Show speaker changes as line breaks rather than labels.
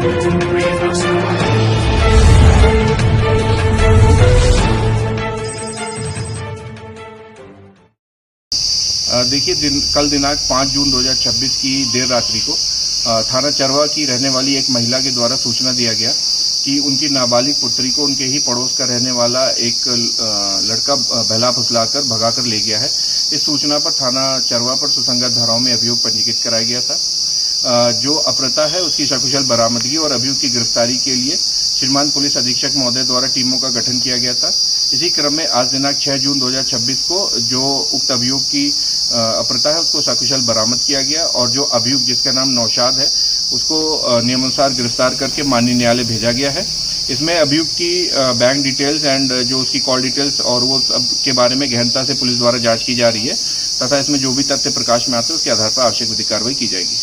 देखिए, कल दिनांक 5 जून 2026 की देर रात्रि को थाना चरवा की रहने वाली एक महिला के द्वारा सूचना दिया गया कि उनकी नाबालिग पुत्री को उनके ही पड़ोस का रहने वाला एक लड़का बहला फुसलाकर भगाकर ले गया है। इस सूचना पर थाना चरवा पर सुसंगत धाराओं में अभियोग पंजीकृत कराया गया था। जो अपहृता है उसकी सकुशल बरामदगी और अभियुक्त की गिरफ्तारी के लिए श्रीमान पुलिस अधीक्षक महोदय द्वारा टीमों का गठन किया गया था। इसी क्रम में आज दिनांक 6 जून 2026 को जो उक्त अभियुक्त की अपहृता है उसको सकुशल बरामद किया गया और जो अभियुक्त जिसका नाम नौशाद है उसको नियमानुसार गिरफ्तार करके माननीय न्यायालय भेजा गया है। इसमें अभियुक्त की बैंक डिटेल्स एंड जो उसकी कॉल डिटेल्स और वो सब के बारे में गहनता से पुलिस द्वारा जांच की जा रही है तथा इसमें जो भी तथ्य प्रकाश में आते हैं उसके आधार पर आवश्यक विधिक कार्रवाई की जाएगी।